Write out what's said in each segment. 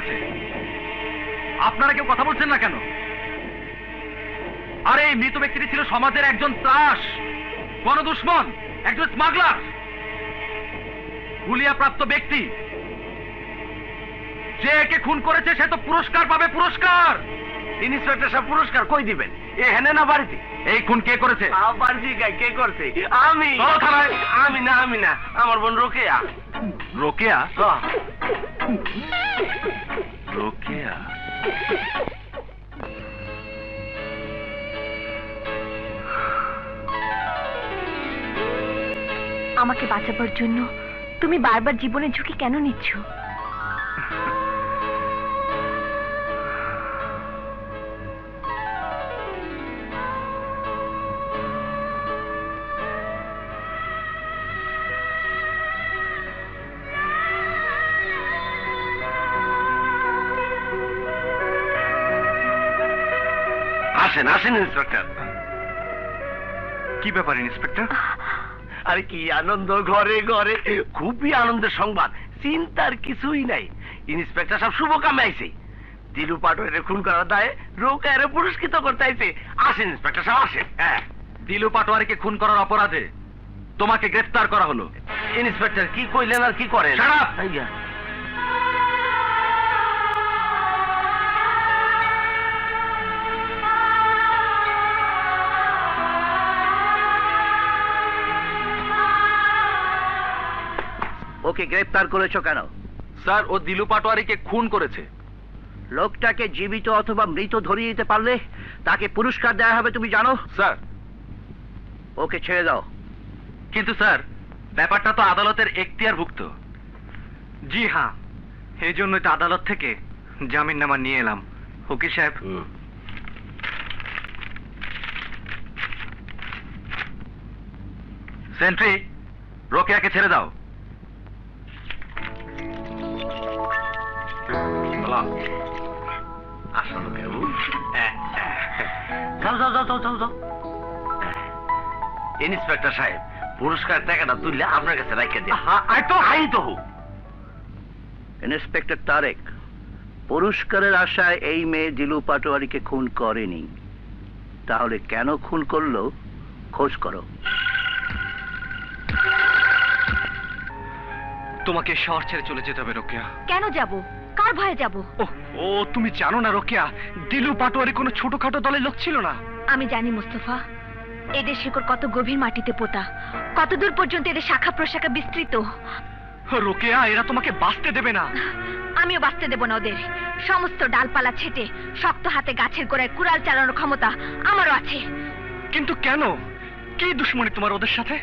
করেছে। আপনারা কেউ কথা বলছেন না কেন? আরে এই মৃত ব্যক্তিটি ছিল সমাজের একজন ত্রাস, গণদুশ্মন, একজন স্মাগলার, হুলিয়া প্রাপ্ত ব্যক্তি। যে একে খুন করেছে সে তো পুরস্কার পাবে, পুরস্কার। ইন্সপেক্টর সাহেব পুরস্কার কই দিবেন? এখানে না বাড়িতে? এই খুন কে করেছে? বাড়িতে কে করছে? আমি। চলো থানায়। আমি না, আমার বোন রোকেয়া। রোকেয়া? হ্যাঁ। রোকেয়া? আমাকে বাঁচাবার জন্য তুমি বারবার জীবনের ঝুঁকি কেন নিচ্ছ? আসেন আসেন ইন্সপেক্টর। কি ব্যাপার ইন্সপেক্টর? আরে কি আনন্দ, ঘরে ঘরে খুবই আনন্দের সংবাদ, চিন্তার কিছুই নাই। ইন্সপেক্টর সব শুভ কামে আইছে। দিলু পাটোয়ারি খুন করার দায়ে রোকেয়ারে পুরস্কৃত করতে আইছে। আসেন ইন্সপেক্টর সাহেব আসেন। হ্যাঁ, দিলু পাটোয়ারিকে খুন করার অপরাধে তোমাকে গ্রেফতার করা হলো। ইন্সপেক্টর কি কইলেন আর কি করেন? Shut up! আইয়া। ওকে গ্রেফতার করেছো কেন? স্যার, ও দিলু পাটোয়ারিকে খুন করেছে। লোকটাকে জীবিত অথবা মৃত ধরিয়ে দিতে পারলে তাকে পুরস্কার দেওয়া হবে, তুমি জানো? স্যার, ওকে ছেড়ে দাও। কিন্তু স্যার, ব্যাপারটা তো আদালতের এখতিয়ারভুক্ত। জি হ্যাঁ, এই জন্যই তো আদালত থেকে জামিননামা নিয়ে এলাম। উকিল সাহেব, সেন্ট্রি, রোকেয়াকে ছেড়ে দাও। আসলো কেউ? যাও যাও যাও যাও যাও যাও। ইন্সপেক্টর সাহেব, পুরস্কার টাকাটা তুললে আপনার কাছে রাখে দিন। ইন্সপেক্টর তারেক, পুরস্কারের আশায় এই মেয়ে দিলু পাটোয়ারিকে খুন করেনি, তাহলে কেন খুন করলো খোঁজ করো। তোমাকে শহর ছেড়ে চলে যেতে হবে রোকেয়া। কেন যাব? কার ভয়ে যাব? ও তুমি জানো না রোকেয়া, দিলু পাটোয়ারি কোনো ছোটখাটো দলের লোক ছিল না। আমি জানি মুস্তফা, এদের শিকড় কত গভীর মাটিতে পোতা, কত দূর পর্যন্ত এদের শাখা প্রশাখা বিস্তৃত। রোকেয়া, এরা তোমাকে বাঁচতে দেবে না। আমিও বাঁচতে দেব না ওদের। সমস্ত ডালপালা ছেটে শক্ত হাতে গাছের গোড়ায় কুড়াল চালানোর ক্ষমতা আমারও আছে। কিন্তু কেন? কি দুশ্মনী তোমার ওদের সাথে?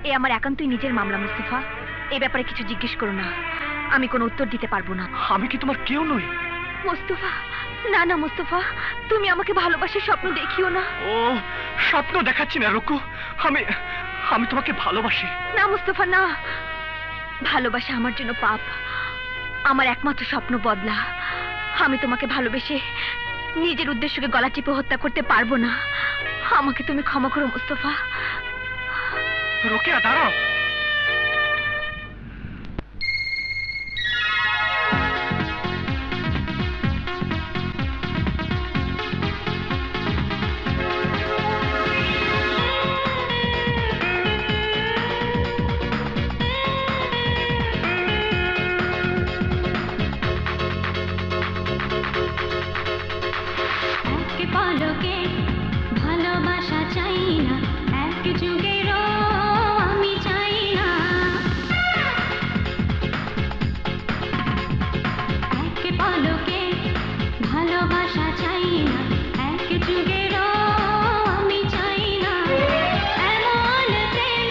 এ আমার একান্তই নিজের মামলা মুস্তফা, এ ব্যাপারে কিছু জিজ্ঞেস করো না, আমি কোনো উত্তর দিতে পারবো না। আমি কি তোমার কেউ নই? মুস্তফা, না না মুস্তফা, তুমি আমাকে ভালোবাসার স্বপ্ন দেখিও না। ও স্বপ্ন দেখাচ্ছি না রুকু, আমি আমি তোমাকে ভালোবাসি। না মুস্তফা না, ভালোবাসা আমার জন্য পাপ, আমার একমাত্র স্বপ্ন বদলা। আমি তোমাকে ভালোবেসে নিজের উদ্দেশ্যকে গলা টিপে হত্যা করতে পারবো না। আমাকে তুমি ক্ষমা করো মুস্তফা। রোকেয়া দাঁড়াও। পলকে ভালোবাসা চাই না, এক যুগেরও আমি চাই না। এক পলকে ভালোবাসা চাই না, এক যুগেরও আমি চাই না। এমন প্রেম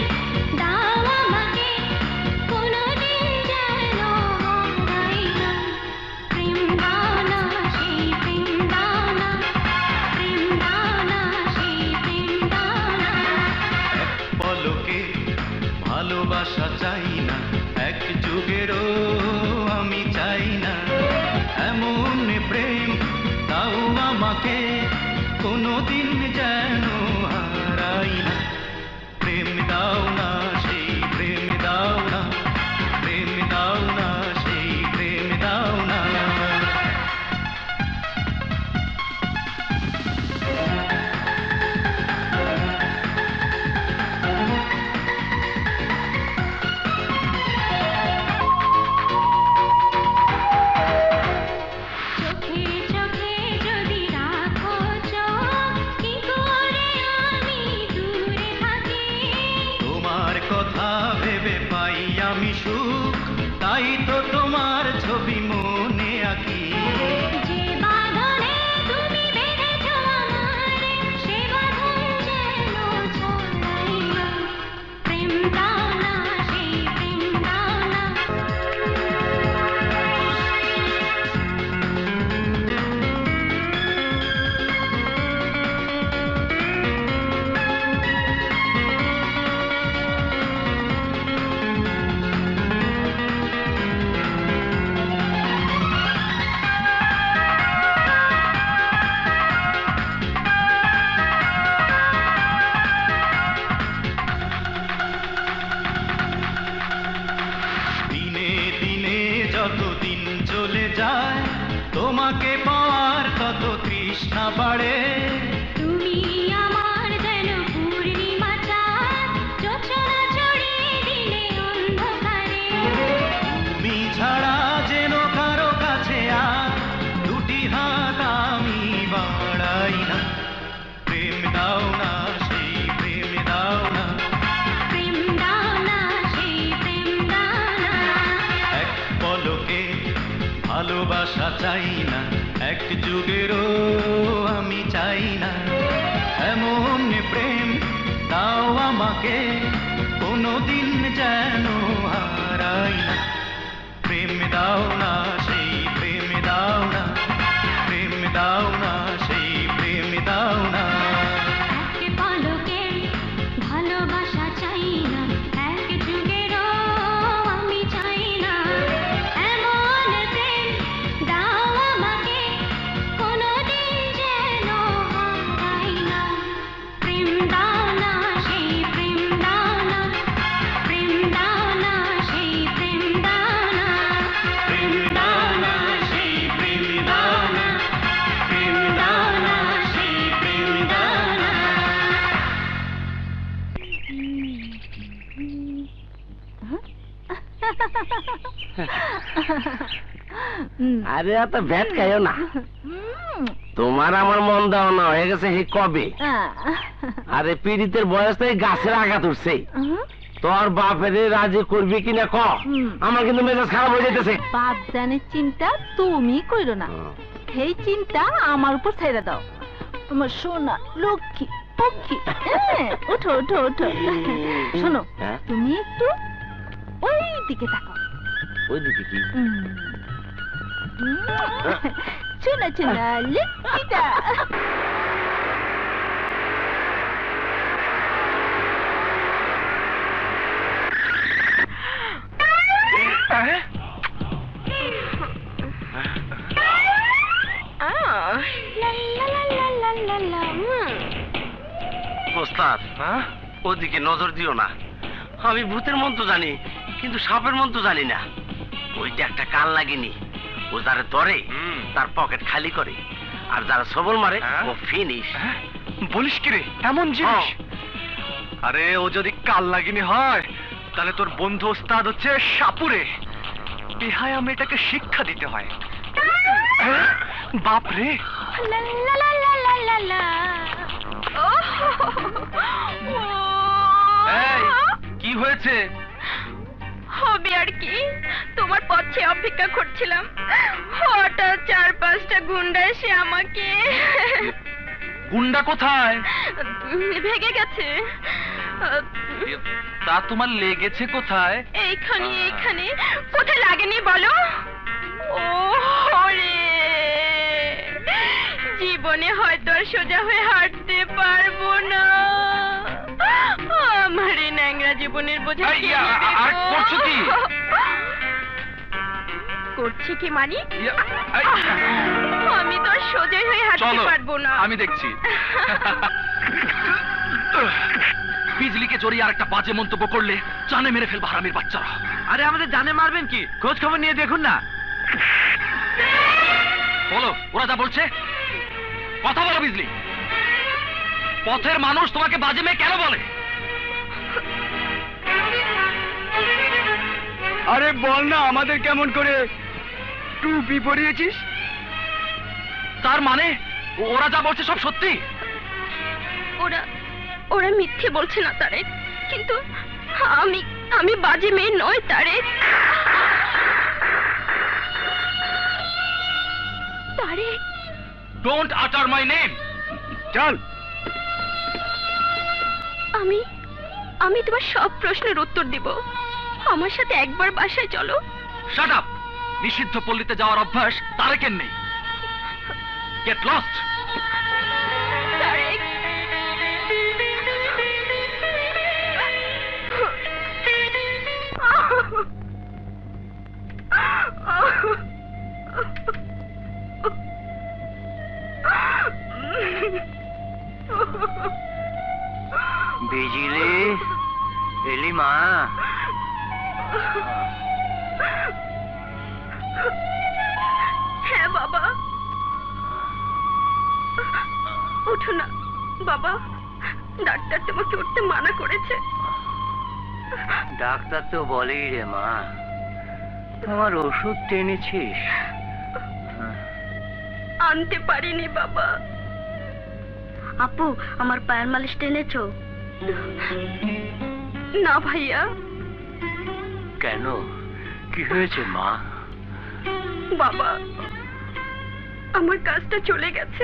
দাও আমাকে, কোনোদিন যেন হারাই না। প্রেম দাও না, সেই প্রেম দাও না, প্রেম দাও না, সেই প্রেম দাও না। পলকে ভালোবাসা চাই না, এক যুগেরও আমি চাই না। এমন প্রেম দাও আমাকে, কোনোদিন যেন হারাই না। প্রেম দাও না, সেই প্রেম দাও না, প্রেম দাও না, সেই প্রেম দাও না। কথা ভেবে পাই আমি সুখ, তাই তো তোমার ছবি মনে আঁকি। যে বাঁধনে তুমি বেঁধেছো আমারে, সে বাঁধন যেন ছাড়াই না। প্রেম দাও না, সেই প্রেম দাও না। দিনে দিনে যত দিন চলে যায়, তোমাকে পাওয়ার তত তৃষ্ণা বাড়ে। তুমি আমার যেন পূর্ণিমা চাঁদ, জোছনা ছড়িয়ে দিলে অন্ধকারে। তুমি ছাড়া যেন কারো কাছে আর দুটি হাত আমি বাড়াই না। প্রেম দাও না, সেই প্রেম দাও না। প্রেম দাও না, সেই প্রেম দাও না। এক পলকে ভালোবাসা চাই না, এক যুগেরও আমি চাই না। এমন প্রেম দাও আমাকে, কোনোদিন যেন হারাই না। প্রেম দাও না, সেই প্রেম দাও না। প্রেম দাও না, সেই প্রেম দাও না। এক পলকে ভালোবাসা চাই না, এক যুগেরও আমি চাই না। এমন প্রেম দাও আমাকে, কোনোদিন যেন হারাই না। প্রেম দাও না, সেই প্রেম দাও না। প্রেম দাও না, সেই প্রেম দাও না। প্রেম দাও না, সেই প্রেম দাও না। প্রেম দাও না, সেই প্রেম দাও না। আরে এত ভ্যাট খাইও না, তোমার আমার মন দাও না হয়ে গেছে হে কবে। আরে পীড়িতের বয়স থেকে গাছের আঘাত উঠছে। তোর বাপের রাজি করবি কিনা ক, আমার কিন্তু মেজাজ খারাপ হয়ে যাইতেছে। বাপ জানের চিন্তা তুমি কইরো না, সেই চিন্তা আমার উপর ছেড়ে দাও। আমার সোনা লক্ষ্মী পক্ষী, ওঠো ওঠো ওঠো। শোনো, হ্যাঁ? তুমি একটু ওই দিকে তাকাও। ওইদিকে কি? শোনা শোনা লক্ষ্মীটা। ওস্তাদ, ওদিকে নজর দিও না। আমি ভূতের মন্ত্র জানি, কিন্তু সাপের মন্ত্র জানি না। ওইটা একটা কান লাগেনি, ও যারা ধরে তার পকেট খালি করে, আর যারা সবল মারে ও ফিনিশ। বলিস কি রে, এমন জিনিস? আরে ও যদি কাল লাগিনি হয়, তাহলে তোর বন্ধু ওস্তাদ হচ্ছে সাপুরে। ইহায় আমি এটাকে শিক্ষা দিতে হয়। বাপ রে, এই, কি হয়েছে? হবে আর কি, তোমার পথে অপেক্ষা করছিলাম, হঠাৎ 4-5টা গুন্ডা এসে আমাকে গুন্ডা কোথায়? ভেগে গেছে। তা তোমার লেগেছে কোথায়? এইখানে এইখানে। কোথায় লাগেনি বলো? ও রে, জীবনে হয়তো আর সোজা হয়ে হাঁটতে পারবো না। আমার এই ন্যাংরা জীবনের বোঝা এই, কে নেবে আর গো? করছো কি? করছি কি মানে? এই, আমি তো আর সোজা হয়ে হাঁটতে চলো, পারবো না। আমি দেখছি। বিজলিকে জড়িয়ে আর একটা বাজে মন্তব্য করলে জানে মেরে ফেলবো হারামির বাচ্চারা। আরে আমাদের জানে মারবেন কি? খোঁজ খবর নিয়ে দেখুন না। বলো, ওরা যা বলছে কথা বলো। বিজলি, পথের মানুষ তোমাকে বাজে মেয়ে কেন বলে? আরে বল না, আমাদের কেমন করে টুপি পরিয়েছিস? তার মানে ওরা যা বলছে সব সত্যি? ওরা ওরা মিথ্যে বলছে না তারে, কিন্তু আমি বাজে মেয়ে নয় তারেক। তারেক, ডোন্ট আটার মাই নেম। চল। আমি তোমার সব প্রশ্নের উত্তর দেব। আমার সাথে একবার বাসায় চলো। Shut up. নিষিদ্ধ পল্লীতে যাওয়ার অভ্যাস তারেকের নেই। Get lost. তারেক, বিজলি এলি মা? হ্যাঁ বাবা। ওঠো না বাবা, ডাক্তার তোমাকে উঠতে মানা করেছে। ডাক্তার তো বলেই রে মা, তোমার ওষুধ টেনেছিস? আনতে পারিনি বাবা। আপু, আমার পায়ের মালিশ টেনেছো? না ভাইয়া। কেন, কি হয়েছে মা? বাবা, আমার কাজটা চলে গেছে।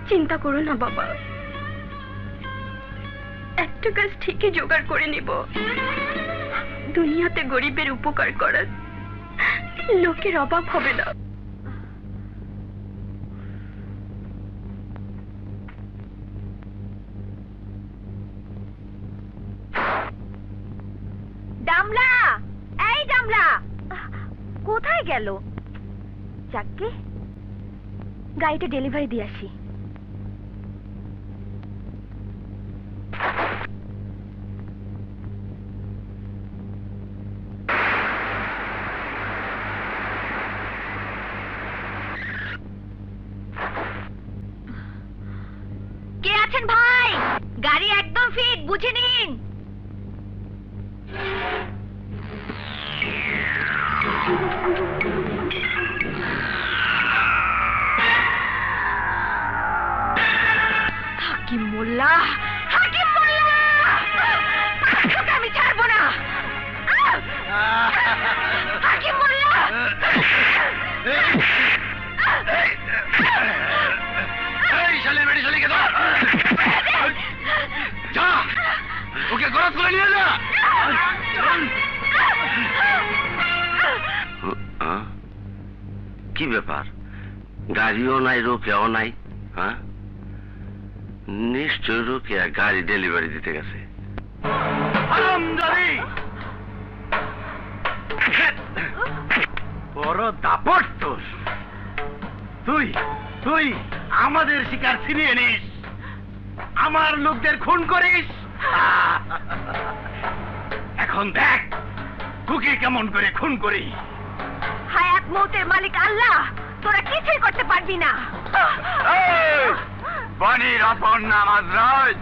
চিন্তা করো না বাবা, একটা কাজ ঠিকই জোগাড় করে নিব। দুনিয়াতে গরিবের উপকার করার লোকের অভাব হবে না। ডামলা, এই ডামলা, কোথায় গেল? যাকে গাড়িটা ডেলিভারি দিয়ে আসি। কে আছেন ভাই? গাড়ি একদম ফিট, বুঝে নিন। হাকিম মোল্লা, হাকিম মোল্লা, তোকে আমি ছাড়বো না। হাকিম মোল্লা, এই শালে মেরে শালিকে ধর। যা, ওকে গরজ করে নিয়ে যা। কি ব্যাপার? গাড়িও নাই, রোকেও নাই। হ্যাঁ, নিশ্চয় রোকেয়া গাড়ি ডেলিভারি দিতে গেছে। বড় দাপট তোর। তুই তুই আমাদের শিকার ছিনিয়ে নিস, আমার লোকদের খুন করিস। এখন দেখ তোকে কেমন করে খুন করি। হায়াত মৌতের মালিক আল্লাহ, তোরা কিছুই করতে পারবি না। বাণীর আপন নাম আজরাইল।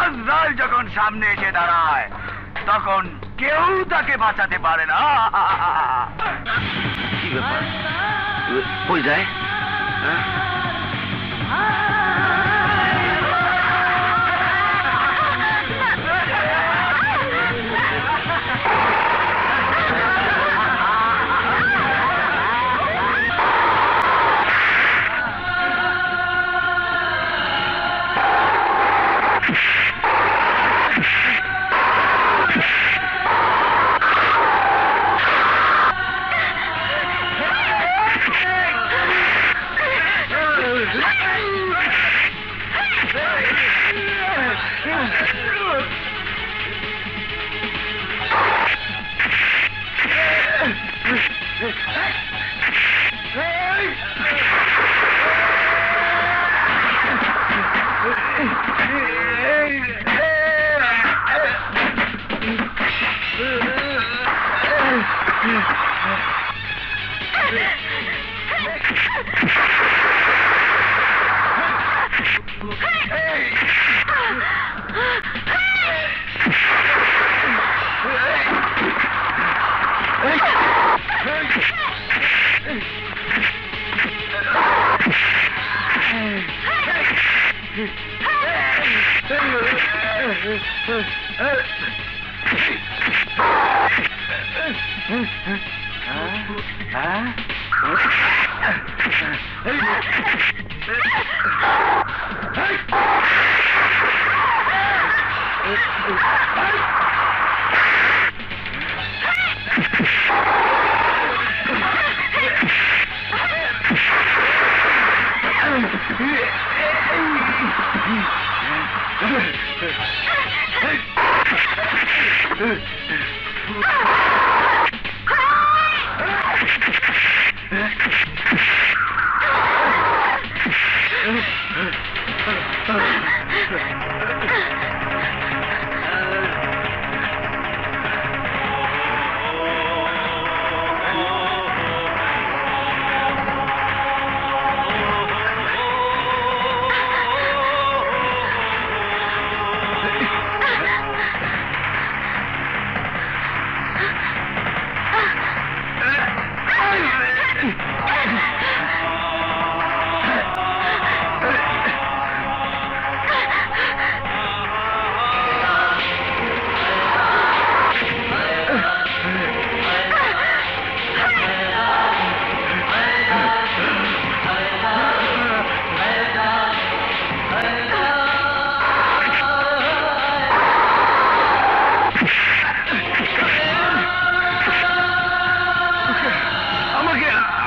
আজরাইল যখন সামনে এসে দাঁড়ায় তখন কেউ তাকে বাঁচাতে পারে না। কি ব্যাপার? কই যায়?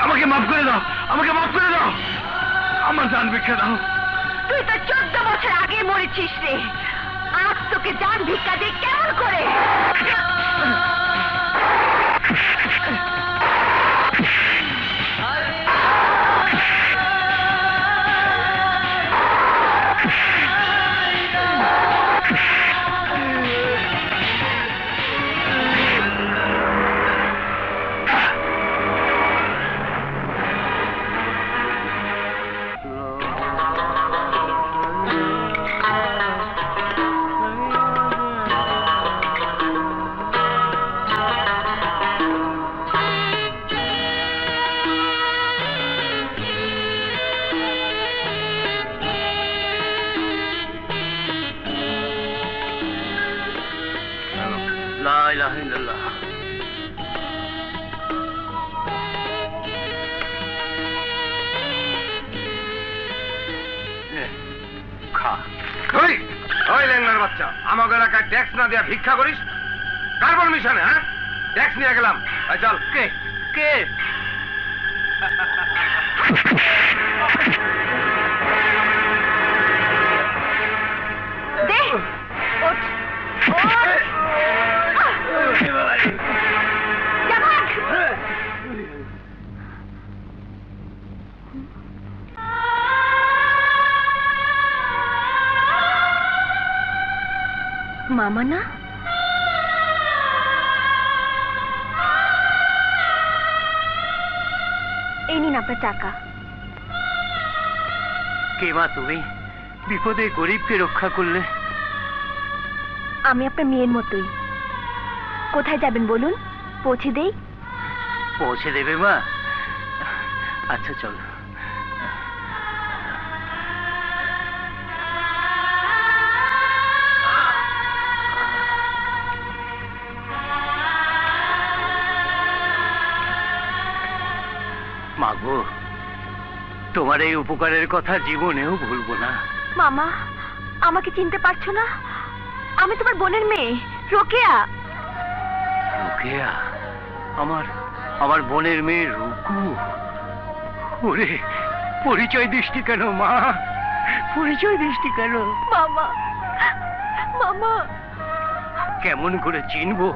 আমাকে মাফ করে দাও, আমাকে মাফ করে দাও, আমার জান ভিক্ষা দাও। তুই তো 14 বছর আগে মরেছিস রে, আজ তোকে জান ভিক্ষা দিয়ে কেমন করে? লা ইলাহা ইল্লাল্লাহ। খা। ওই ওই ল্যাংড়ার বাচ্চা, আমাকে এলাকায় ট্যাক্স না দেয়া ভিক্ষা করিস? কার্বন মিশনে হ্যাঁ ট্যাক্স নিয়ে গেলাম। চল। কে কে? দে ওঠ, ওঠ। যা ভাগ। মামা না? এই নিন আপনার টাকা। কে মা তুমি? বিপদে গরিবকে রক্ষা করলে। আমি আপনার মেয়ের মতোই। কোথায় যাবেন বলুন, পৌঁছে দেই? পৌঁছে দেবে মা? আচ্ছা চলো। মাগো, তোমার এই উপকারের কথা জীবনেও ভুলবো না। মামা, আমাকে চিনতে পারছো না? আমি তোমার বোনের মেয়ে রোকেয়া। রোকেয়া? আমার আমার বোনের মেয়ে রুকু? ওরে, পরিচয় দিসনি কেন মা? পরিচয় দিসনি কেন? মামা, মামা। কেমন করে চিনবো?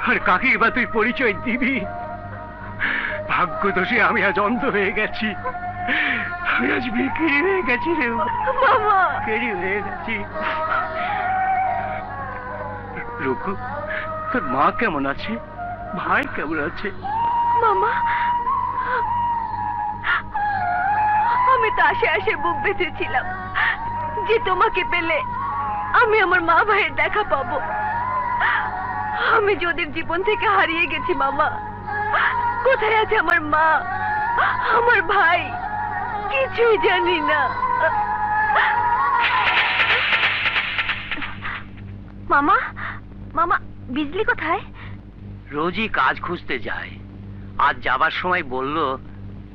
আর কাকে বা তুই পরিচয় দিবি? ভাগ্যদোষে আমি আজ অন্ধ হয়ে গেছি, আমি আজ বিক্রি হয়ে গেছি রে মামা। বিক্রি হয়ে গেছি। রুকু, তোর মা কেমন আছে? ভাই কেমন আছে? মামা, আমি তো আশে আশে বুক বেঁধেছিলাম যে তোমাকে পেলে আমি আমার মা ভাইয়ের দেখা পাবো। আমি যে ওদের জীবন থেকে হারিয়ে গেছি মামা। কোথায় আছে আমার মা, আমার ভাই? কিছুই জানি না। মামা মামা বিজলি কোথায়? রোজই কাজ খুঁজতে যায়। আজ যাবার সময় বলল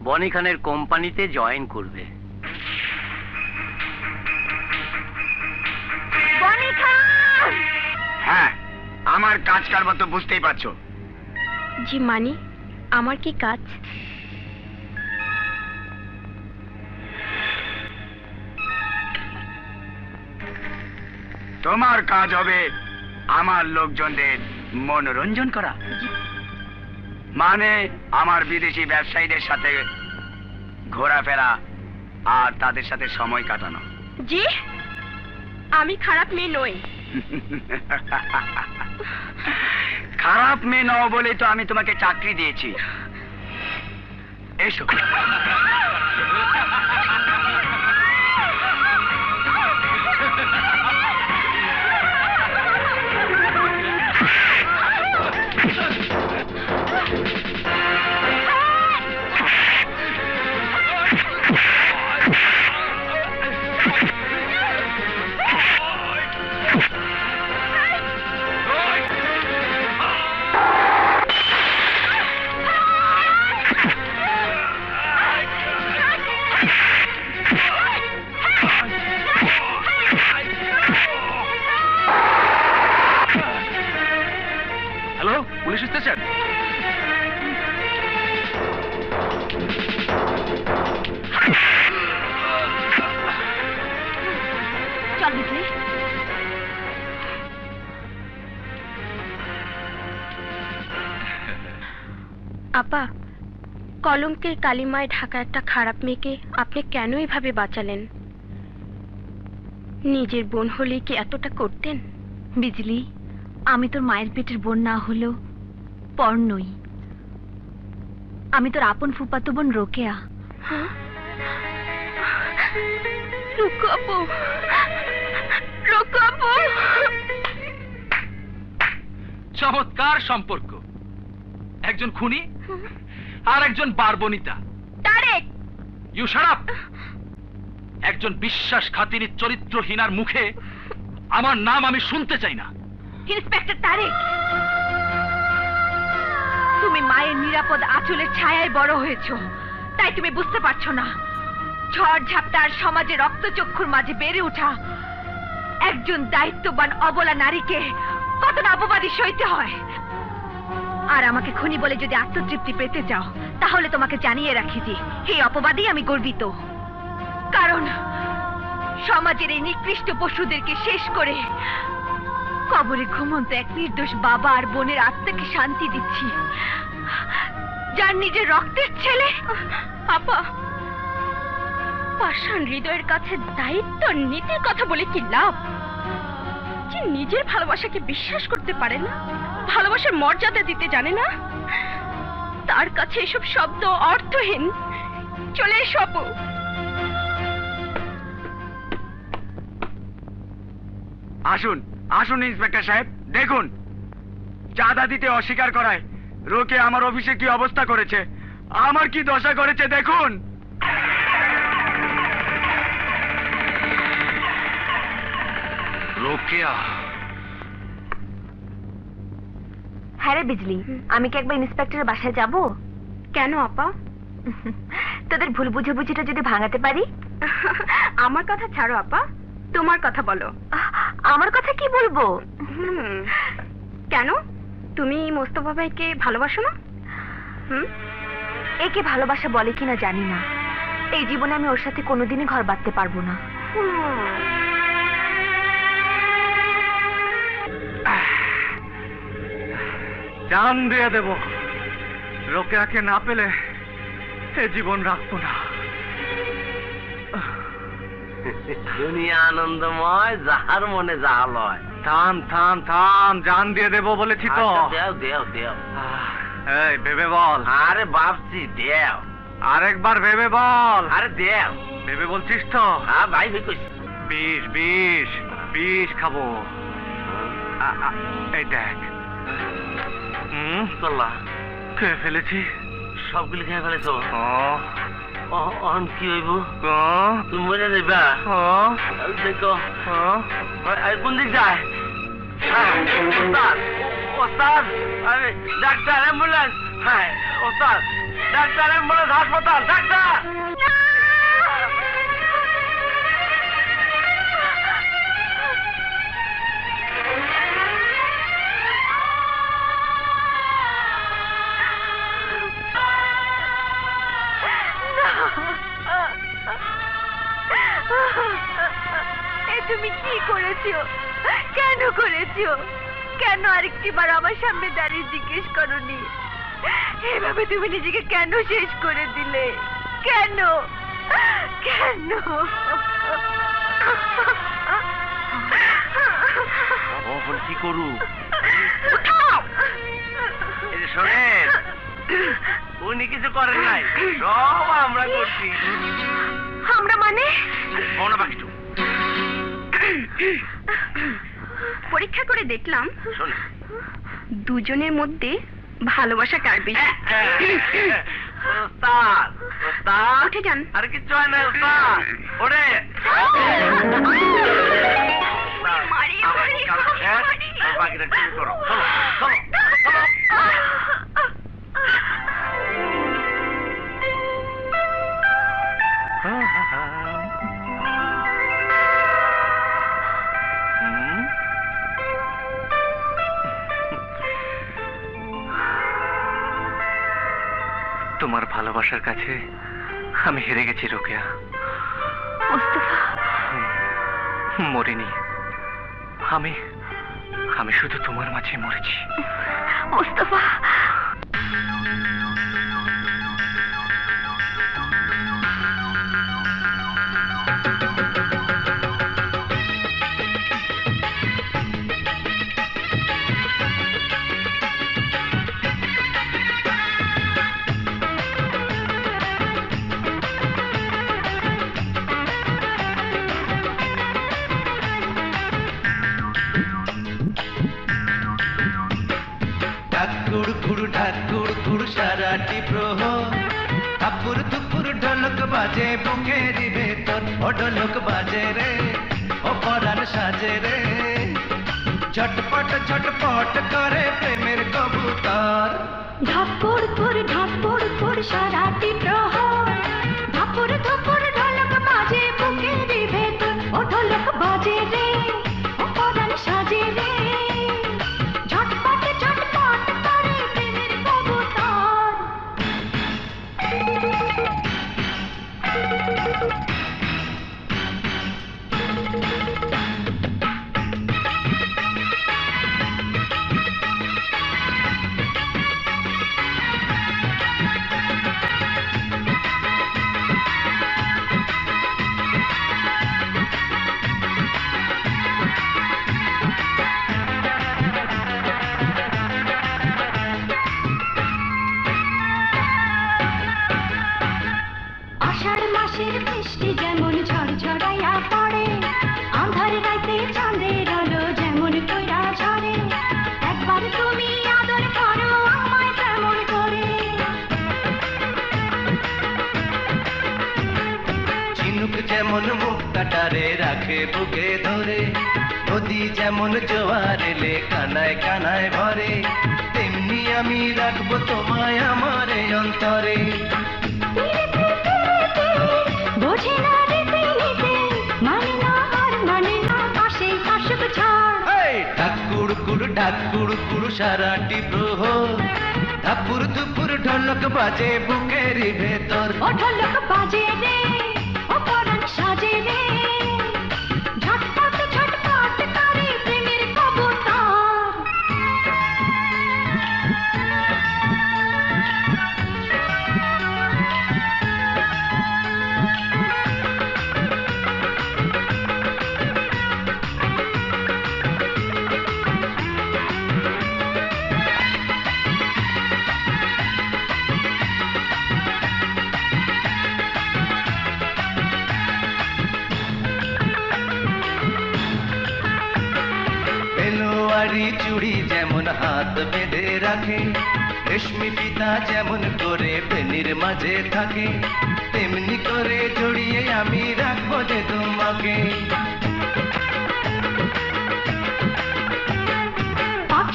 বনি খানের কোম্পানিতে জয়েন করবে। বনি খান! হ্যাঁ, আমার কাজ কারবার তো বুঝতেই পারছো। জি মানি, আমার কি কাজ? তোমার কাজ হবে আমার লোকজনদের মনোরঞ্জন করা, মানে আমার বিদেশি ব্যবসায়ীদের সাথে ঘোরাফেরা আর তাদের সাথে সময় কাটানো। জি, আমি খারাপ মেয়ে নই। খারাপ মেয়ে নও বলে তো আমি তোমাকে চাকরি দিয়েছি। এসো। Hello, police station? চল বিজলি। আপা, কলঙ্কের কালিমায় ঢাকা একটা খারাপ মেয়েকে আপনি কেন এভাবে বাঁচালেন? নিজের বোন হলেই কি এতটা করতেন? বিজলি, আমি তোর মায়ের পেটের বোন না হলেও পর নই। আমি তোর আপন ফুফাতো বোন রোকেয়া। চমৎকার সম্পর্ক। একজন খুনি আর একজন বারবনিতা। Tarek, you shut up! একজন বিশ্বাসঘাতিনী চরিত্রহীনার মুখে আমার নাম আমি শুনতে চাই না। ইন্সপেক্টর তারেক, তুমি মায়ের নিরাপদ আঁচলের ছায়ায় বড় হয়েছো, তাই তুমি বুঝতে পারছো না ঝড় ঝাপটার সমাজে রক্তচক্ষুর মাঝে বেড়ে ওঠা একজন দায়িত্ববান অবলা নারীকে কতটা অপবাদী সইতে হয়। আর আমাকে খুনি বলে যদি আত্মতৃপ্তি পেতে চাও, তাহলে তোমাকে জানিয়ে রাখি যে এই অপবাদী আমি গর্বিত। কারণ সমাজের এই নিকৃষ্ট পশুদেরকে শেষ করে কবরে ঘুমন্ত এক নির্দোষ বাবা আর বোনের আত্মাকে শান্তি দিচ্ছি, যার নিজের রক্তের ছেলে। আপা, পাষাণ হৃদয়ের কাছে দায়িত্ব নীতির কথা বলে কি লাভ? যে নিজের ভালোবাসাকে বিশ্বাস করতে পারে না, ভালোবাসার মর্যাদা দিতে জানে না, তার কাছে এসব শব্দ অর্থহীন। চলে এসো আপু। আসুন আসুন ইন্সপেক্টর সাহেব, দেখুন চাঁদা দিতে অস্বীকার করায় রোকে আমার অফিসে কি অবস্থা করেছে, আমার কি দশা করেছে দেখুন। রোকেয়া। হ্যাঁ রে বিজলি, আমি কি একবার ইন্সপেক্টরের বাসায় যাব? কেন আপা? তোদের ভুল বুঝাবুঝিটা যদি ভাঙাতে পারি। আমার কথা ছাড়ো আপা, তোমার কথা বলো। আমার কথা কি বলবো? কেন, তুমি মোস্তফা ভাইকে ভালোবাসো না? একে ভালোবাসা বলে কিনা জানি না, এই জীবনে আমি ওর সাথে কোনোদিনই ঘর বাঁধতে পারবো না। জান দিয়ে দেব, রোকেয়াকে না পেলে এ জীবন রাখবো না। দুনিয়া আনন্দময়, যাহার মনে যাহা লয়। থাম থাম থাম, জান দিয়ে দেব বলেছি তো। আচ্ছা, দেও দেও দেও। এই ভেবে বল। আরে বাপজি দেও। আরেকবার ভেবে বল। আরে দেও। ভেবে বলছিস তো? হ্যাঁ ভাই ভাই কইছি। বিষ বিষ বিষ খাবো। এই দেখ। চল্লা খেয়ে ফেলেছি। সবগুলি খেয়ে ফেলেছো? ও অন কি হইব? ও তুমি মরে যাইবা? ও দেখো ও কোন দিক যায়? ওস্তাদ ওস্তাদ আরে ডাক্তার অ্যাম্বুলেন্স হ্যাঁ ওস্তাদ ডাক্তার অ্যাম্বুলেন্স হাসপাতাল ডাক্তার তুমি কি করেছো? কেন করেছো? কেন আরেকটি বার আমার সামনে দাঁড়িয়ে জিজ্ঞেস করনি? এভাবে তুমি নিজেকে কেন শেষ করে দিলে? কেন কেন? কি করু এই যে শোনেন উনি কিছু করেন নাই সব আমরা করছি আমরা মানে মনে বাকি পরীক্ষা করে দেখলাম শোন দুজনের মধ্যে ভালোবাসা কার বেশি। ওস্তাদ ওস্তাদ উঠে যান। আর কিছু হয় না ওস্তাদ ওরে বাকিটা ঠিক করো চলো চলো চলো তোমার ভালোবাসার কাছে আমি হেরে গেছি রোকেয়া। মুস্তাফা মরিনি, আমি আমি শুধু তোমার মাঝে মরেছি। মুস্তাফা ঠাকুর কুড় সারাটি প্রহর ঠাকুর দুপুর ঢোলক বাজে বুকের ভেতর ও ঢোলক বাজে রে ও পরাণ সাজে রে ঝটপট ঝটপট করে প্রেমের কবুতর ঢাকুর কুর সারাটি প্রহর ঢাকুর ধুপুর ঢোলক বাজে বুকের ভেতর ও ঢোলক বাজে রে ও পরাণ সাজে রে ঝটপট ঝটপট করে প্রেমের কবুতর আষাঢ় মাসের বৃষ্টি যেমন ঝড়ঝড়াইয়া পড়ে আঁধার রাতে চাঁদের আলো যেমন কইরা ঝরে একবার তুমি আদর করো আমায় তেমন করে ঝিনুক যেমন মুখ কাটারে রাখে বুকে ধরে নদী যেমন জোয়ার এলে কানায় কানায় ভরে তেমনি আমি রাখবো তোমায় আমার এই অন্তরে বোঝে না রেতে নিতে মানে না আর মানে না পাশে আসুক ঝড় ঠাকুর কুড় সারাটি প্রহর ঠাকুর দুপুর ঢোলক বাজে বুকের ভেতর ও ঢোলক বাজে রে ও পরাণ সাজে রে ঝটপট ঝটপট করে প্রেমের কবুতর পেলোয়ারি চুড়ি যেমন হাত বেঁধে রাখে রেশমি পিতা যেমন করে বেনির মাঝে থাকে তেমনি করে জড়িয়ে আমি রাখবো যে তোমাকে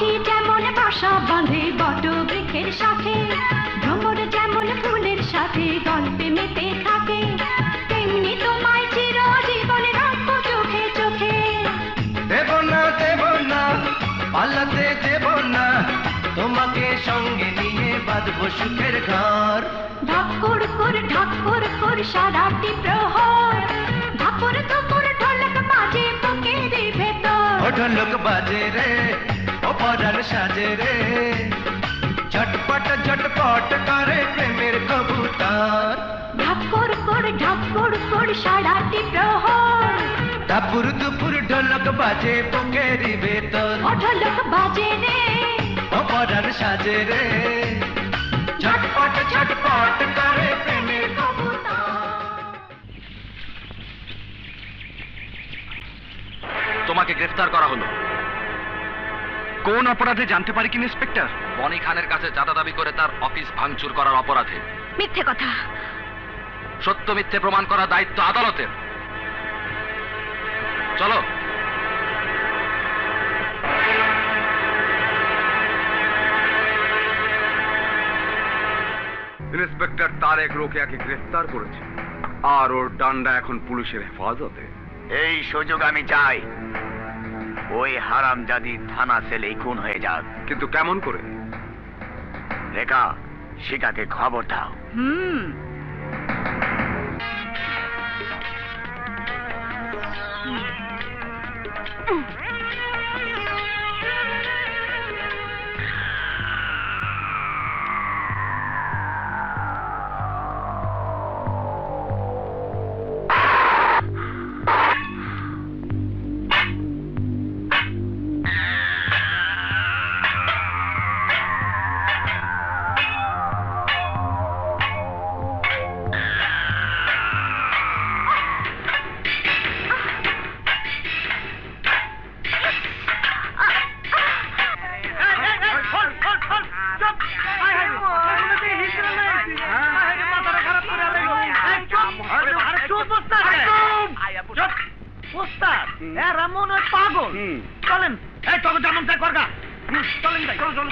পাখি যেমন বাসা বাঁধে বট বৃক্ষের সাথে, ভ্রমর যেমন ফুলের সাথে গল্পে মেতে থাকে, তেমনি তোমায় চিরজীবন রাখবো চোখে চোখে। দেব না পালাতে দেব না, তোমাকে সঙ্গে নিয়ে বাঁধবো সুখের ঘর। ঢাকুর কর সারাটি প্রহর, ঢাকুর দুপুর ঢোলক বাজে বুকের ভেতর। ও ঢোলক বাজে রে, ও পরাণ সাজে রে, ঝটপট করে প্রেমের কবুতর। ঢাকুর কর সারাটি প্রহর, দুপুর দুপুর ঢোলক বাজে বুকের ভেতর। ও ঢোলক বাজে রে, ও পরাণ সাজে রে, ঝটপট করে প্রেমের কবুতর। তোমাকে গ্রেফতার করা হলো। কোন অপরাধে জানতে পারি কি ইন্সপেক্টর? বনি খানের কাছে চাঁদা দাবি করে তার অফিস ভাঙচুর করার অপরাধে। মিথ্যে কথা। সত্য মিথ্যে প্রমাণ করার দায়িত্ব আদালতের। চলো। ইন্সপেক্টর তারেক রোকেয়াকে গ্রেফতার করেছে, আর ওর ডান্ডা এখন পুলিশের হেফাজতে। এই সুযোগ আমি চাই, ওই হারামজাদি থানা সেলেই খুন হয়ে যাক। কিন্তু কেমন করে? রেখা, শিখাকে খবর দাও। পাগল চলেন, এই তোকে যেমন তাই করগা। চলেন ভাই, চলো।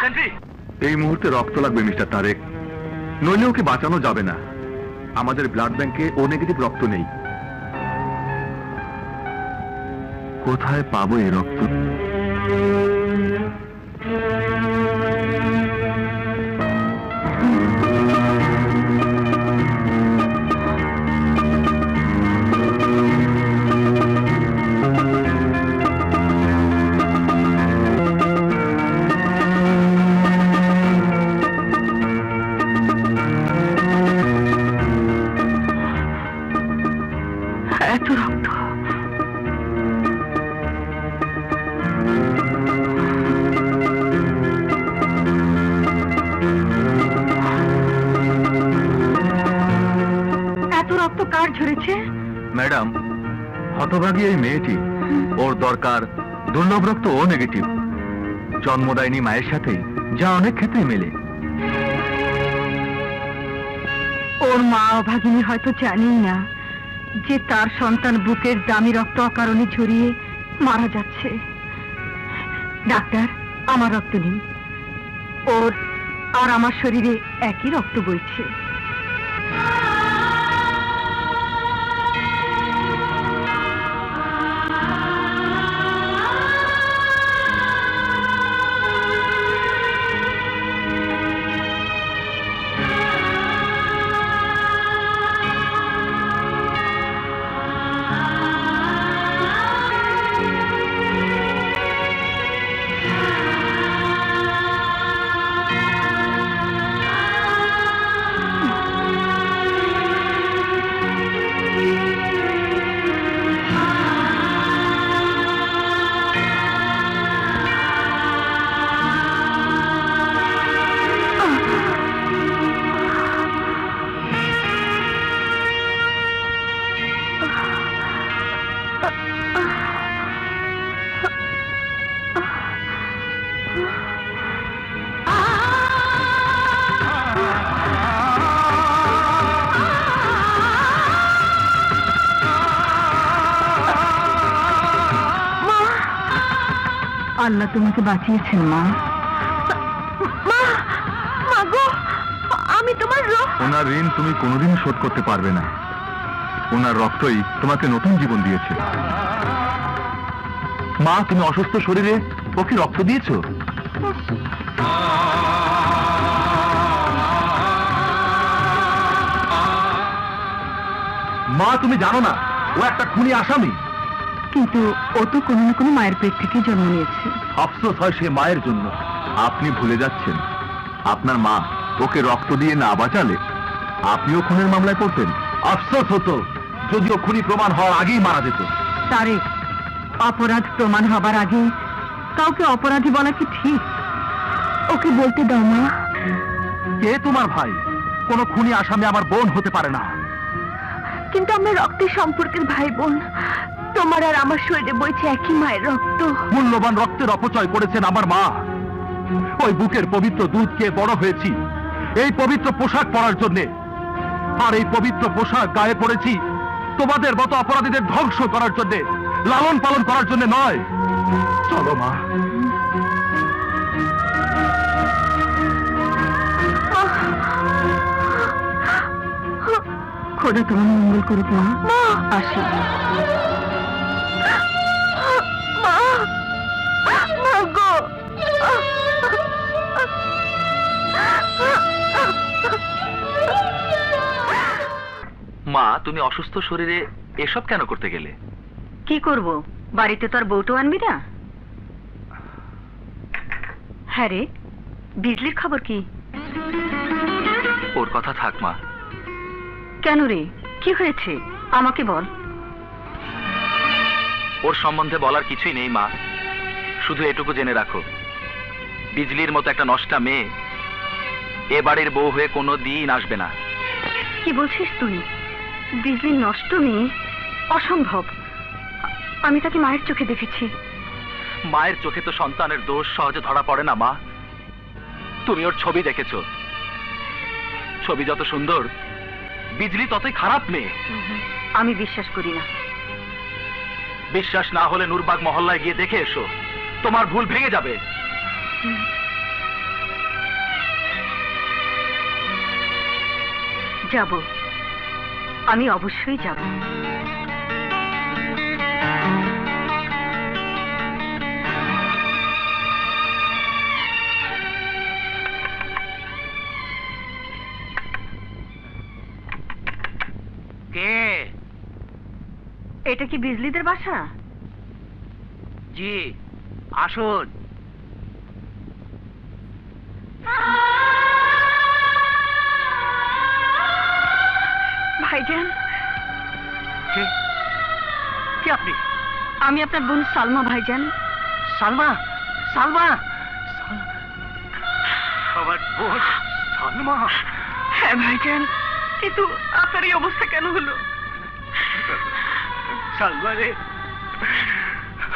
সেন্ট্রি। এই মুহূর্তে রক্ত লাগবে মিস্টার তারেক, নইলে ওকে বাঁচানো যাবে না। আমাদের ব্লাড ব্যাংকে ও নেগেটিভ রক্ত নেই। কোথায় পাবো এই রক্ত? এত রক্ত! এত রক্ত কার ঝরেছে? ম্যাডাম, হতভাগী এই মেয়েটি, ওর দরকার দুর্লভ রক্ত ও নেগেটিভ। জন্মদায়িনী মায়ের সাথে যা অনেক ক্ষেত্রে মেলে। ওর মা অভাগিনী হয়তো জানেই না যে তার সন্তান বুকের দামি রক্ত অকারণে ঝরিয়ে মারা যাচ্ছে। ডাক্তার, আমার রক্ত নিন। ওর আর আমার শরীরে একই রক্ত বইছে। আল্লাহ তোমাকে বাঁচিয়েছেন মা। মা গো, আমি তোমার ওনার ঋণ তুমি কোনোদিন শোধ করতে পারবে না। ওনার রক্তই তোমাকে নতুন জীবন দিয়েছে। মা, তুমি অসুস্থ শরীরে ওকে রক্ত দিয়েছো? মা, তুমি জানো না ও একটা খুনি আসামি? কিন্তু ও তো কোনো না কোনো মায়ের পেট থেকে জন্ম নিয়েছে। আফসোস হয় সে মায়ের জন্য। আপনি ভুলে যাচ্ছেন, আপনার মা ওকে রক্ত দিয়ে না বাঁচালে আপনিও খুনের মামলায় পড়তেন। আফসোস হতো যদিও খুনি প্রমাণ হওয়ার আগেই মারা যেত। তারেক, অপরাধ প্রমাণ হবার আগে কাউকে অপরাধী বলা কি ঠিক? ওকে বলতে দাও মা। কে তোমার ভাই? কোন খুনি আসামি আমার বোন হতে পারে না। কিন্তু আমরা রক্তের সম্পর্কের ভাই বোন। তোমার আর আমার শরীরে বইছে একই মায়ের রক্ত। মূল্যবান রক্তের অপচয় করেছেন আমার মা। ওই বুকের পবিত্র দুধ খেয়ে বড় হয়েছি এই পবিত্র পোশাক পরার জন্যে। আর এই পবিত্র পোশাক গায়ে পড়েছি তোমাদের মতো অপরাধীদের ধ্বংস করার জন্যে, লালন পালন করার জন্য নয়। চলো মা। খোদা তোমার মঙ্গল করুক মা। আসি। মা, তুমি অসুস্থ শরীরে এসব কেন করতে গেলে? কি করব, বাড়িতে তো আর বউটো আনবি না। হ্যাঁ রে, বিজলির খবর কি? ওর কথা থাক মা। কেন রে, কি হয়েছে আমাকে বল। ওর সম্বন্ধে বলার কিছুই নেই মা, শুধু এটুকু জেনে রাখো, বিজলির মতো একটা নষ্টা মেয়ে এ বাড়ির বউ হয়ে কোনো দিন আসবে না। কি বলছিস তুই? বিজলি নষ্ট মেয়ে? অসম্ভব। আমি তাকে মায়ের চোখে দেখেছি। মায়ের চোখে তো সন্তানের দোষ সহজে ধরা পড়ে না মা। তুমি ওর ছবি দেখেছো, ছবি যত সুন্দর বিজলি ততই খারাপ মেয়ে। আমি বিশ্বাস করি না। বিশ্বাস না হলে নূরবাগ মহল্লায় গিয়ে দেখে এসো, তোমার ভুল ভেঙে যাবে। যাব, আমি অবশ্যই যাব। কে? এটা কি বিজলিদের বাসা? জি, আসুন। ভাইজান, কে? কে আপনি? আমি আপনার বোন সালমা ভাইজান। সালমা? সালমা? আমার বোন সালমা? হ্যাঁ ভাইজান, কিন্তু আপনার এই অবস্থা কেন হলো? সালমা রে,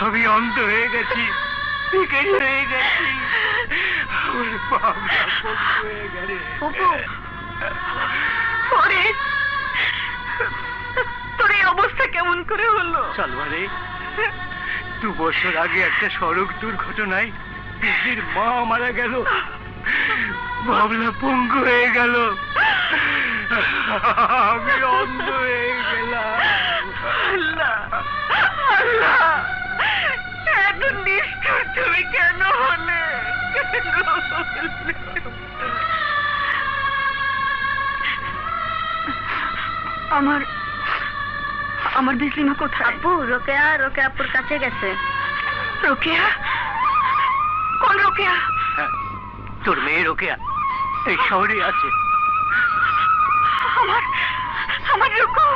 আমি অন্ধ হয়ে গেছি, ভিখারি হয়ে গেছি, আমার বাবা বন্ধ হয়ে গেছে। অপু, ওরে, তোর এই অবস্থা কেমন করে হলো? সালমা রে, 2 বছর আগে একটা সড়ক দুর্ঘটনায় দিদির মা মারা গেল, বাবলা পঙ্গু হয়ে গেল, আমি অন্ধ হয়ে গেলাম। আল্লাহ, আল্লাহ, এত নিষ্ঠুর তুমি কেন হলে? আমার বিজলিমা কোথায়? আপু, রোকেয়া আপুর কাছে গেছে। রোকেয়া? কোন রোকেয়া? তোর মেয়ে রোকেয়া এই শহরে আছে। আমার রুকু।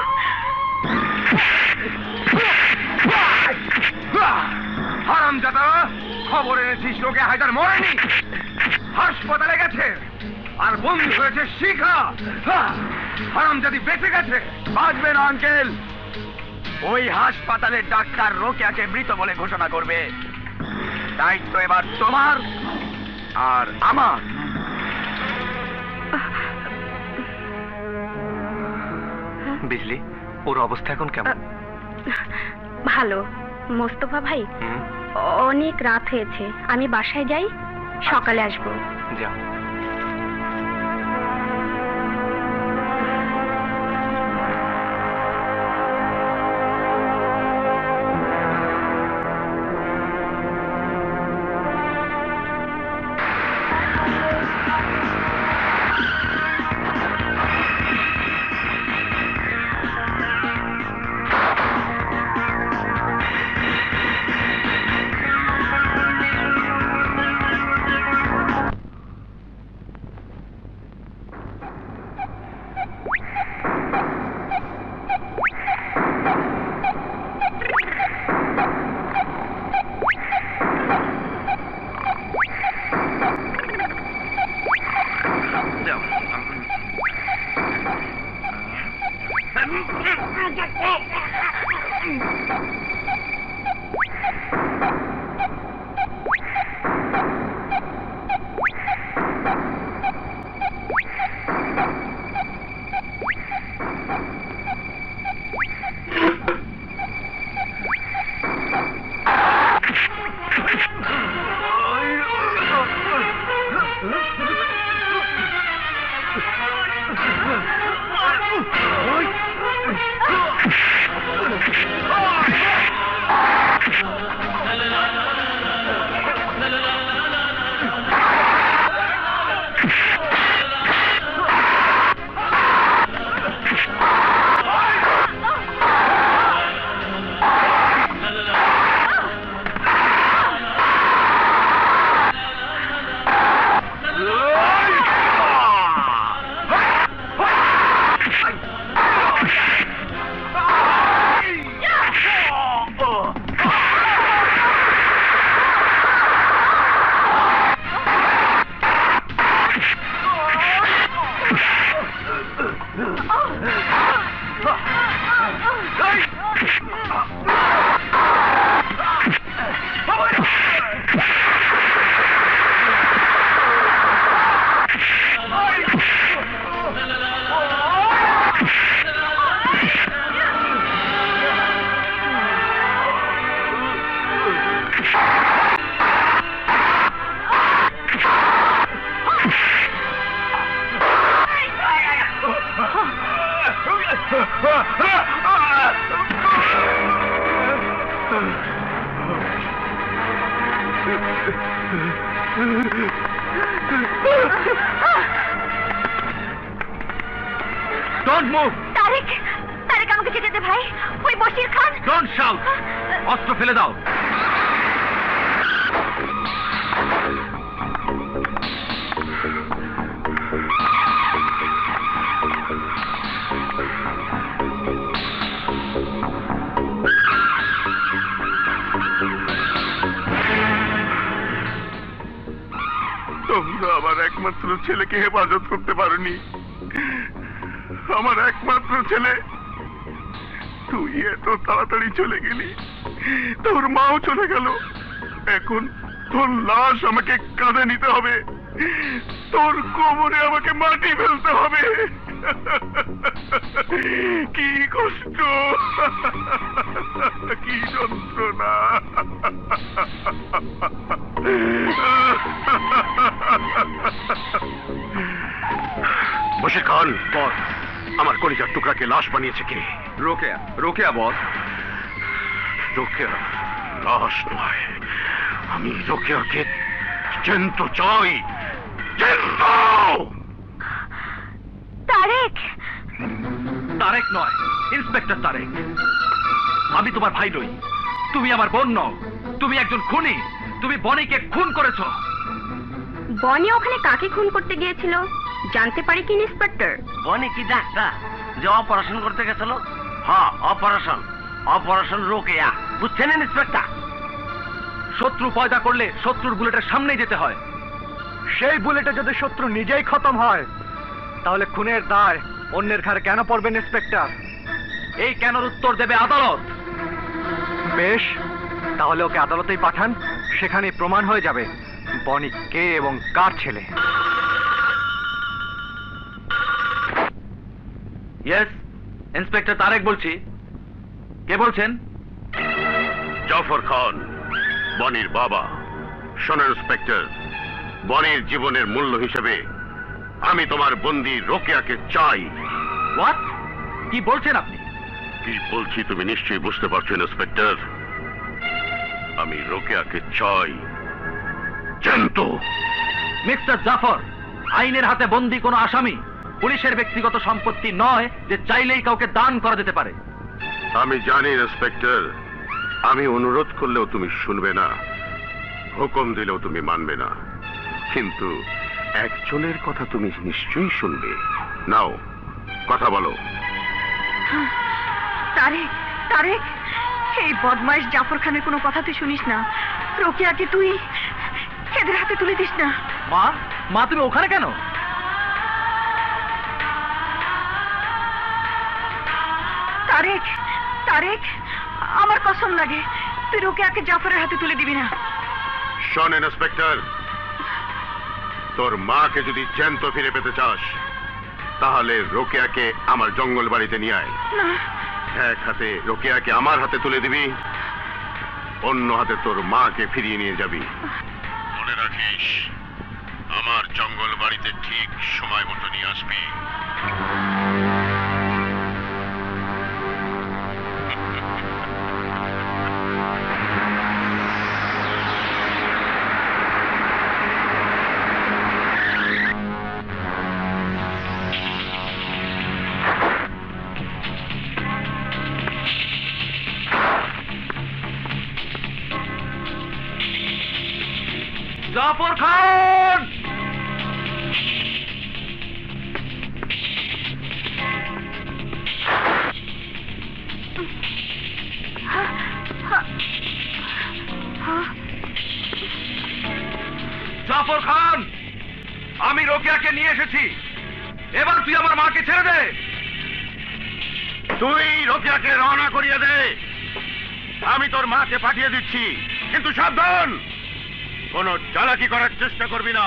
হারামজাদা, খবর এনেছিস লোকে হায়দার মরেনি, হাসপাতালে গেছে, আর বন্ধু হয়েছে শিখা। হারামজাদি বেঁচে গেছে। বাঁচবে না আঙ্কেল। ওই হাসপাতালের ডাক্তার রোকেয়াকে মৃত বলে ঘোষণা করবে। দায়িত্ব এবার তোমার আর আমার। বিজলি, ওর অবস্থা এখন কেমন? ভালো। মোস্তফা ভাই, অনেক রাত হয়েছে, আমি বাসায় যাই, সকালে আসবো। যা। ডোন্ট মুভ, তারেক, তারেক আমাকে যেতে দে ভাই। ওই বশির খান। ডোন্ট শাউট, অস্ত্র ফেলে দাও। তোমরা আমার একমাত্র ছেলেকে হেফাজত করতে পারোনি। আমার একমাত্র ছেলে, তুই এত তাড়াতাড়ি চলে গেলি, তোর মাও চলে গেল। এখন তোর লাশ আমাকে কাঁধে নিতে হবে, তোর কোমরে আমাকে মাটি ফেলতে হবে। কি কষ্ট, কি যন্ত্রণা। বসে খান বস, আমার কলিজার টুকরাকে লাশ বানিয়েছে কে? রোকেয়া। রোকেয়া বস। রোকেয়া লাশ নয়, আমি রোকেয়াকে জ্যান্ত চাই, জ্যান্ত। তারেক, তারেক নয়, ইন্সপেক্টর তারেক। আমি তোমার ভাই নই, তুমি আমার বোন নও। তুমি একজন খুনি, তুমি বনিকে খুন করেছো। বনি ওখানে কাকে খুন করতে গিয়েছিল জানতে পারি কি ইন্সপেক্টর? বনি কি ডাক্তার যে অপারেশন করতে গেছিল? হ্যাঁ, অপারেশন, অপারেশন রোকেয়া। বুঝছেন ইন্সপেক্টর? শত্রু পয়দা করলে শত্রুর বুলেটের সামনেই যেতে হয়। সেই বুলেটে যদি শত্রু নিজেই খতম হয়, তাহলে খুনের দায় অন্যের ঘাড়ে কেন পড়বেন ইন্সপেক্টর? এই কেনর উত্তর দেবে আদালত। বেশ, তাহলে ওকে আদালতেই পাঠান, সেখানে প্রমাণ হয়ে যাবে বনি কে এবং কার ছেলে। ইয়েস, ইন্সপেক্টর তারেক বলছি। কে বলছেন? জাফর খান, বনির বাবা। শোনেন ইন্সপেক্টর, বনির জীবনের মূল্য হিসেবে আমি তোমার বন্দী রোকেয়াকে চাই। হোয়াট? কি বলছেন আপনি? কি বলছি তুমি নিশ্চয়ই বুঝতে পারছো ইন্সপেক্টর। আমি রোকেয়াকে চাই, জ্যান্ত। মিস্টার জাফর, আইনের হাতে বন্দী কোনো আসামি পুলিশের ব্যক্তিগত সম্পত্তি নয় যে চাইলেই কাউকে দান করা যেতে পারে। আমি জানি ইন্সপেক্টর, আমি অনুরোধ করলেও তুমি শুনবে না, হুকুম দিলেও তুমি মানবে না, কিন্তু একজনের কথা তুমি নিশ্চয়ই শুনবে। নাও, কথা বলো। তারেক, তারেক, এই বদমাইশ জাফর খানের কোনো কথা তুই শুনিস না। রোকেয়াকে তুই এদের হাতে তুলে দিস না। মা, মা তুমি ওখানে কেন? তারেক, তারেক, আমার কসম লাগে তুই রোকেয়াকে জাফরের হাতে তুলে দিবি না। শোন ইন্সপেক্টর, তোর মাকে যদি জ্যান্ত ফিরে পেতে চাস, তাহলে রোকেয়াকে আমার জঙ্গল বাড়িতে নিয়ে আয়। না, এক হাতে রোকেয়াকে আমার হাতে তুলে দিবি, অন্য হাতে তোর মাকে ফিরিয়ে নিয়ে যাবি। মনে রাখিস, আমার জঙ্গল বাড়িতে ঠিক সময় মতো নিয়ে আসবি। জাফর খান! জাফর খান, আমি রোকেয়াকে নিয়ে এসেছি, এবার তুই আমার মাকে ছেড়ে দে। তুই রোকেয়াকে রওনা করিয়ে দে, আমি তোর মাকে পাঠিয়ে দিচ্ছি, কিন্তু সাবধান, কোনো চালাকি করার চেষ্টা করবি না।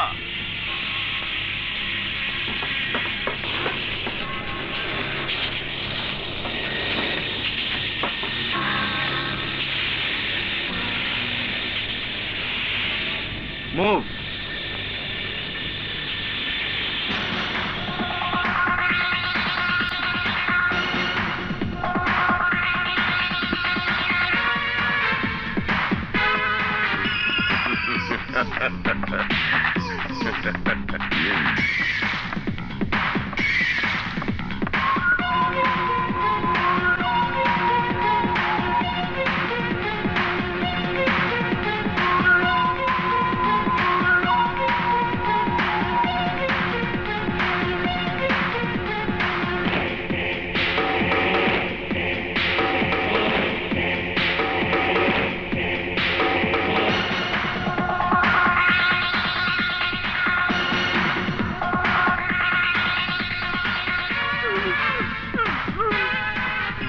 মুভ।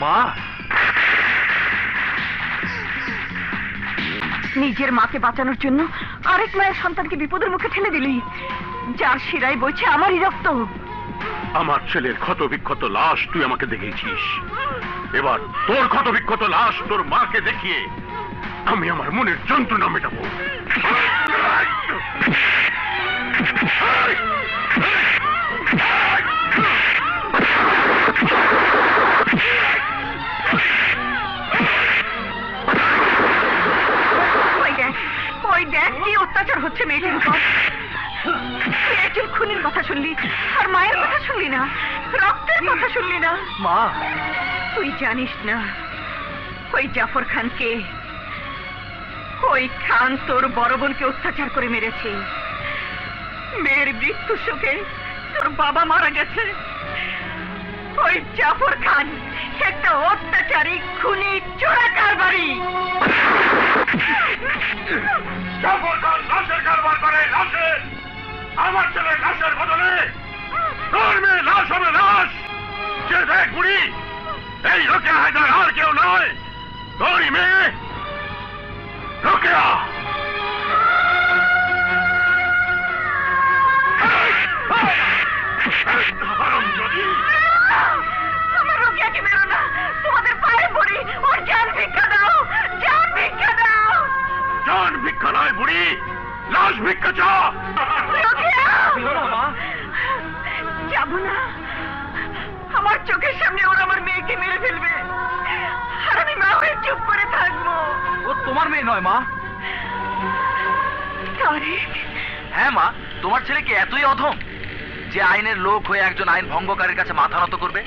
মা, নিজের মাকে বাঁচানোর জন্য আরেক মায়ের সন্তানকে বিপদের মুখে ঠেলে দিলি, যার শিরায় বইছে আমারই রক্ত। আমার ছেলের ক্ষত বিক্ষত লাশ তুই আমাকে দেখিয়েছিস, এবার তোর ক্ষত বিক্ষত লাশ তোর মাকে দেখিয়ে আমি আমার মনের যন্ত্রণা মেটাবো। ওই দেখ কি অত্যাচার হচ্ছে মেয়েটির উপর। তুই একজন খুনির কথা শুনলি, আর মায়ের কথা শুনলি না, রক্তের কথা শুনলি না। মা, তুই জানিস না ওই জাফর খানকে, ওই খান তোর বড় বোনকে অত্যাচার করে মেরেছে। মেয়ের মৃত্যু শোকে তোর বাবা মারা গেছে। ওই জাফর খান একটা অত্যাচারী খুনি চোরা কারবারি। জাফর খান লাশের কারবার করে, লাশের। আমার ছেলে লাশের বদলে তোর মেয়ে লাশ হবে লাশ। যে দেখ বুড়ি, এই রোকেয়া হায়দার আর কেউ নয়, তোরই মেয়ে রোকেয়া। আমার রোকেয়াকে মেরো না, তোমাদের পায়ে পড়ি, ওর জান ভিক্ষা দাও, জান ভিক্ষা দাও। জান ভিক্ষা নয় বুড়ি, লাশ ভিক্ষা চা। যাবো না, আমার চোখের সামনে ওরা আমার মেয়েকে মেরে ফেলবে, আর আমি মা হয়ে চুপ করে থাকবো। ও তোমার মেয়ে নয় মা। তারিক, হ্যাঁ মা, তোমার ছেলে কি এতই অধম যে আইনের লোক হয়ে একজন আইন ভঙ্গকারীর কাছে মাথা নত করবে?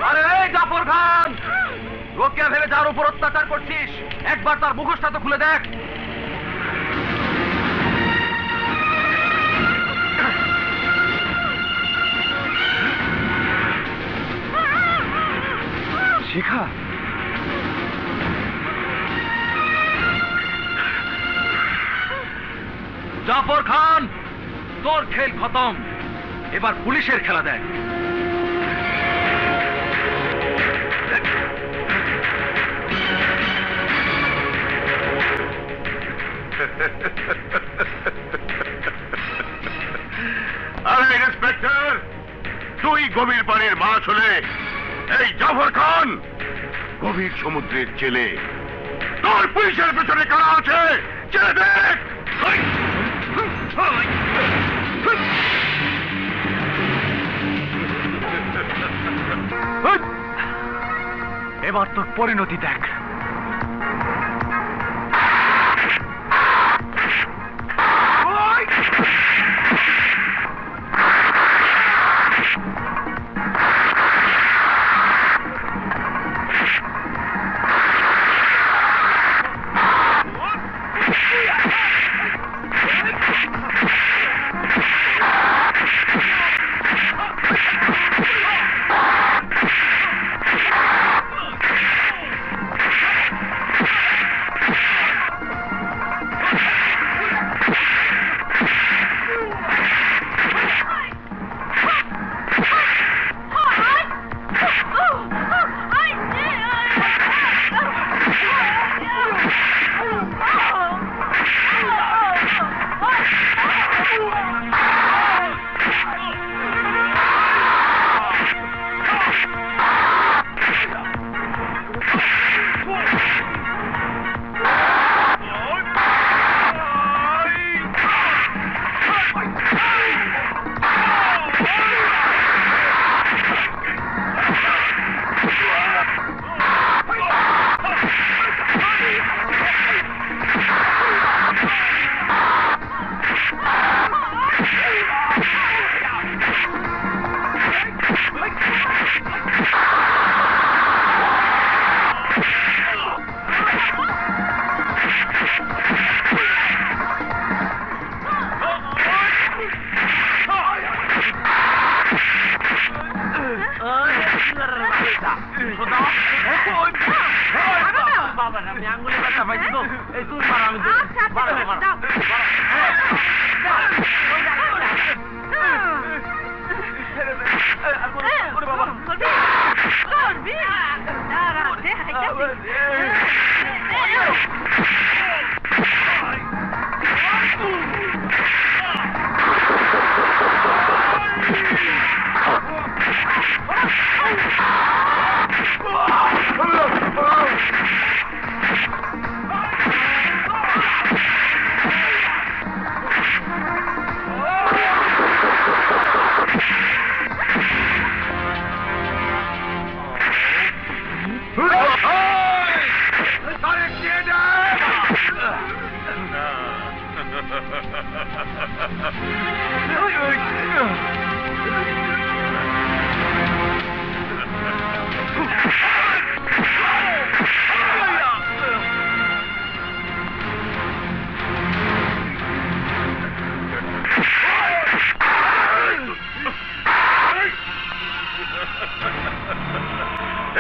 আরে এই জাফর খান, রোকেয়া ভেবে যার উপর অত্যাচার করছিস, একবার তার মুখোশটা তো খুলে দেখ। শিখা, জাফর খান, তোর খেল খতম, এবার পুলিশের খেলা দেখ। আরে ইন্সপেক্টর, তুই গভীর পানির মাছ হলে এই জাফর খান গভীর সমুদ্রের জেলে। তোর পুলিশের পেছনে কারা আছে জেলে দেখ। এবার তোর পরিণতি দেখ।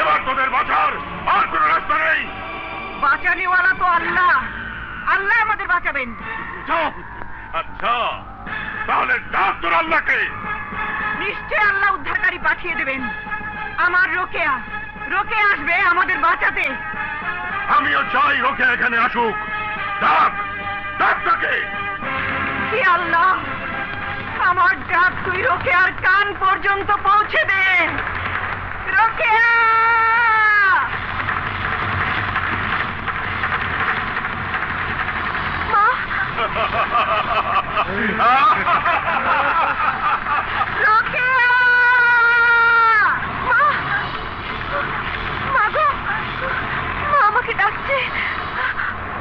এবার তোদের বাঁচার আর কোনো রাস্তা নেই। বাঁচানিওয়ালা তো আল্লাহ, আল্লাহ আমাদের বাঁচাবেন। চুপ। আচ্ছা, তাহলে ডাক তোর আল্লাহকে। নিশ্চয় আল্লাহ উদ্ধারকারী পাঠিয়ে দেবেন। আমার রোকেয়া, রোকেয়া আসবে আমাদের বাঁচাতে। আমিও চাই রোকে এখানে আসুক। ডাক, ডাক তাকে। কি আল্লাহ, আমার ডাক তুই রোকেয়ার কান পর্যন্ত পৌঁছে দে। রোকেয়া! মা! রোকেয়া! মা! মা গো! মা আমাকে ডাকছে।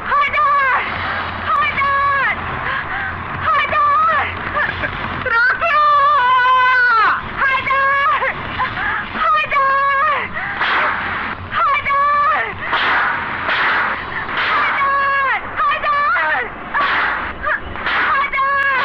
হায়দার! হায়দার! হায়দার! রোকেয়া! হায়দার! হায়দার! হায়দার! হায়দার! হায়দার! হায়দার!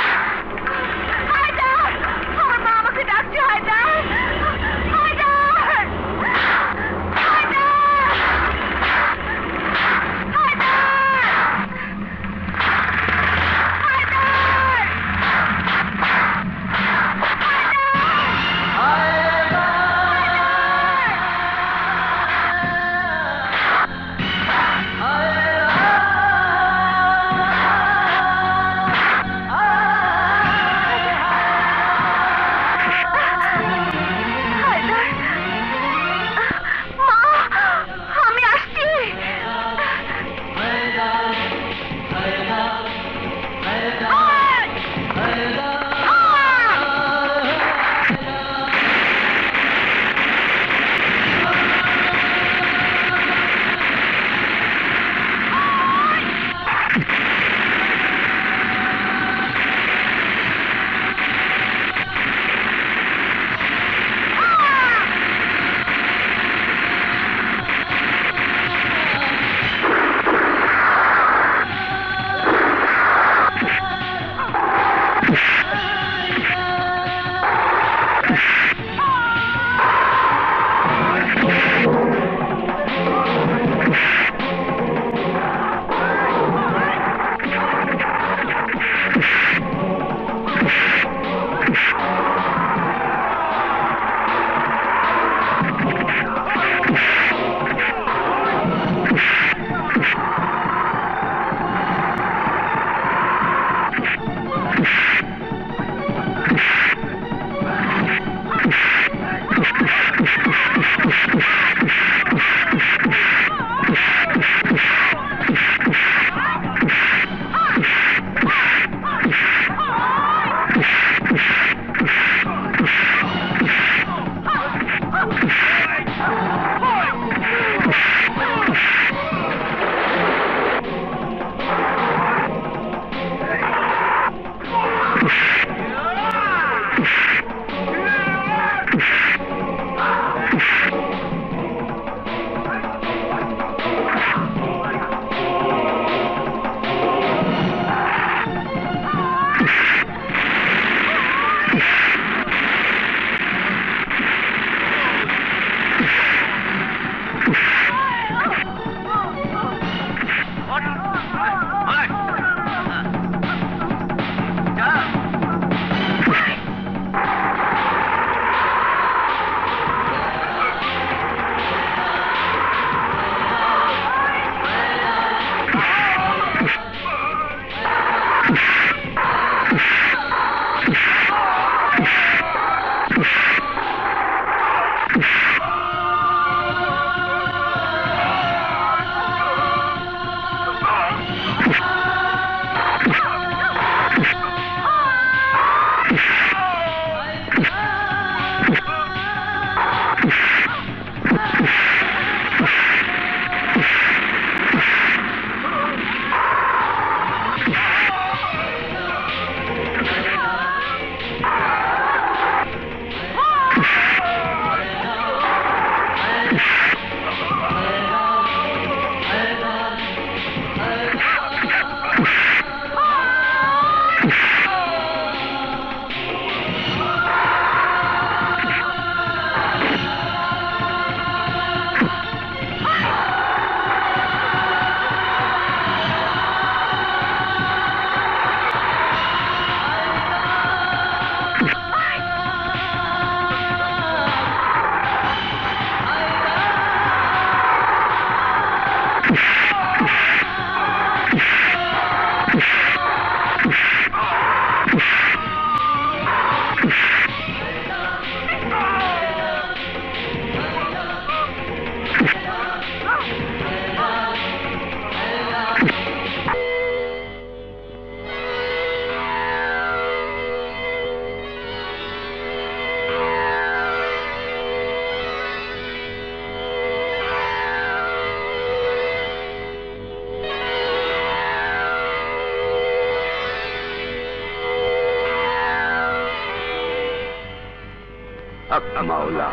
হক মাওলা।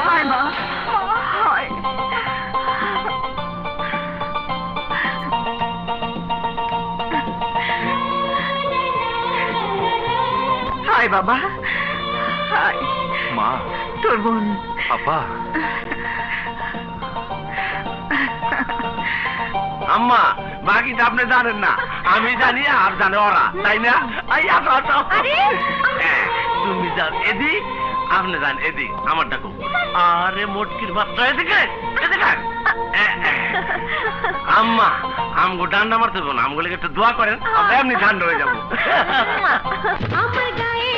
হায় মা, হায়। হায় বাবা, হায়। মা, তোর বোন। আব্বা, আম্মা, বাকিটা আপনি জানেন না, আমি জানি আর জানে ওরা, তাই না? এই আসো, আসো। হ্যাঁ, তুমি যান এদিক, আপনি যান এদিক, আমার ডাকো। আরে মোটকির বাচ্চা, এদিকে এদিকে। আম্মা, আমগো ডান্ডা মারতে দেবো না, আমগুলোকে একটু দোয়া করেন, আমরা এমনি ঠান্ডা হয়ে যাবো। আমার গায়ে